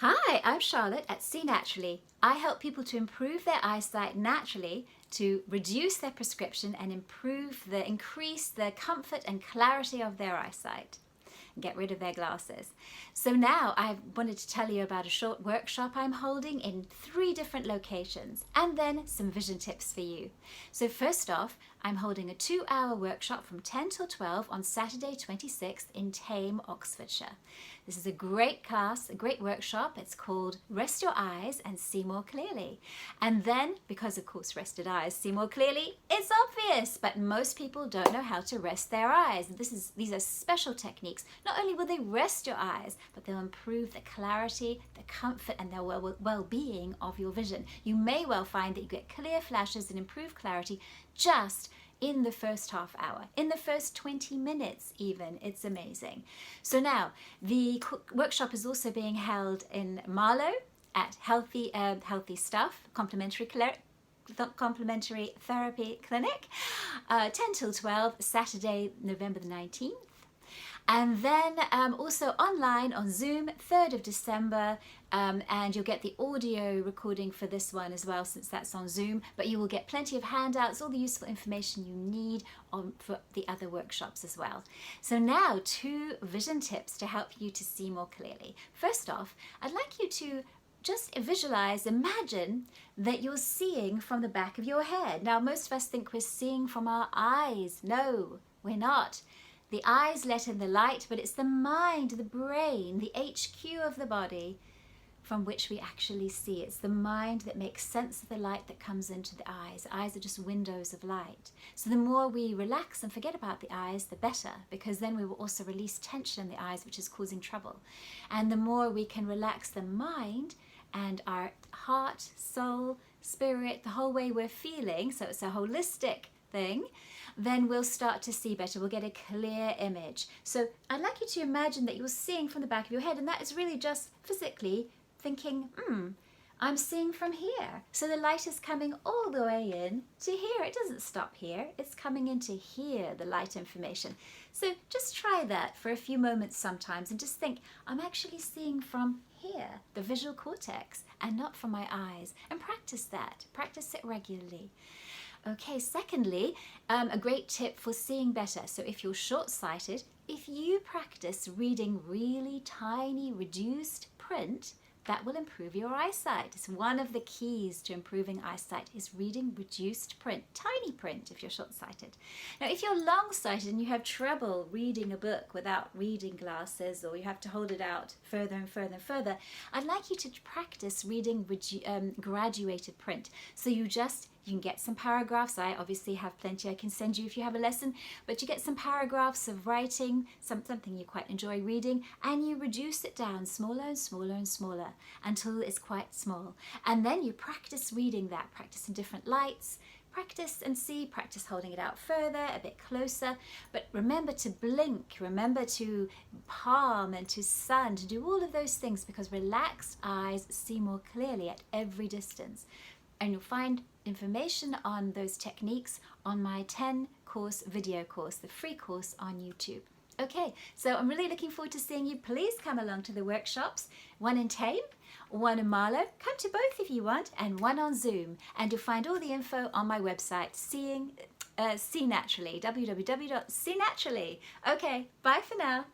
Hi, I'm Charlotte at See Naturally. I help people to improve their eyesight naturally, to reduce their prescription and increase the comfort and clarity of their eyesight. Get rid of their glasses. So now I wanted to tell you about a short workshop I'm holding in 3 different locations and then some vision tips for you. So first off, I'm holding a 2-hour workshop from 10 till 12 on Saturday 26th in Thame, Oxfordshire. This is a great class, a great workshop. It's called Rest Your Eyes and See More Clearly. And then, because of course rested eyes see more clearly, it's obvious, but most people don't know how to rest their eyes. These are special techniques. Not only will they rest your eyes, but they'll improve the clarity, the comfort, and the well-being of your vision. You may well find that you get clear flashes and improved clarity just in the first half hour, in the first 20 minutes even. It's amazing. So now, the workshop is also being held in Marlow at Healthy Stuff, Complementary Therapy Clinic, 10 till 12, Saturday, November the 19th. And then also online on Zoom, 3rd of December, and you'll get the audio recording for this one as well, since that's on Zoom, but you will get plenty of handouts, all the useful information you need for the other workshops as well. So now 2 vision tips to help you to see more clearly. First off, I'd like you to just imagine that you're seeing from the back of your head. Now, most of us think we're seeing from our eyes. No, we're not. The eyes let in the light, but it's the mind, the brain, the HQ of the body from which we actually see. It's the mind that makes sense of the light that comes into the eyes. Eyes are just windows of light. So the more we relax and forget about the eyes, the better, because then we will also release tension in the eyes, which is causing trouble. And the more we can relax the mind and our heart, soul, spirit, the whole way we're feeling, so it's a holistic thing, then we'll start to see better. We'll get a clear image. So I'd like you to imagine that you're seeing from the back of your head, and that is really just physically thinking, I'm seeing from here. So the light is coming all the way in to here. It doesn't stop here. It's coming into here, the light information. So just try that for a few moments sometimes and just think, I'm actually seeing from here, the visual cortex, and not from my eyes. And practice that. Practice it regularly. Okay, secondly, a great tip for seeing better. So if you're short-sighted, if you practice reading really tiny, reduced print, that will improve your eyesight. It's one of the keys to improving eyesight is reading reduced print, tiny print if you're short-sighted. Now, if you're long-sighted and you have trouble reading a book without reading glasses, or you have to hold it out further and further and further, I'd like you to practice reading graduated print. So you can get some paragraphs. I obviously have plenty I can send you if you have a lesson, but you get some paragraphs of writing, something you quite enjoy reading, and you reduce it down smaller and smaller and smaller until it's quite small. And then you practice reading that, practice in different lights, practice and see, practice holding it out further, a bit closer, but remember to blink, remember to palm and to sun, to do all of those things, because relaxed eyes see more clearly at every distance. And you'll find information on those techniques on my 10-course video course, the free course on YouTube. Okay, so I'm really looking forward to seeing you. Please come along to the workshops, one in Thame, one in Marlow. Come to both if you want, and one on Zoom. And you'll find all the info on my website, See Naturally, www.seenaturally. Okay, bye for now.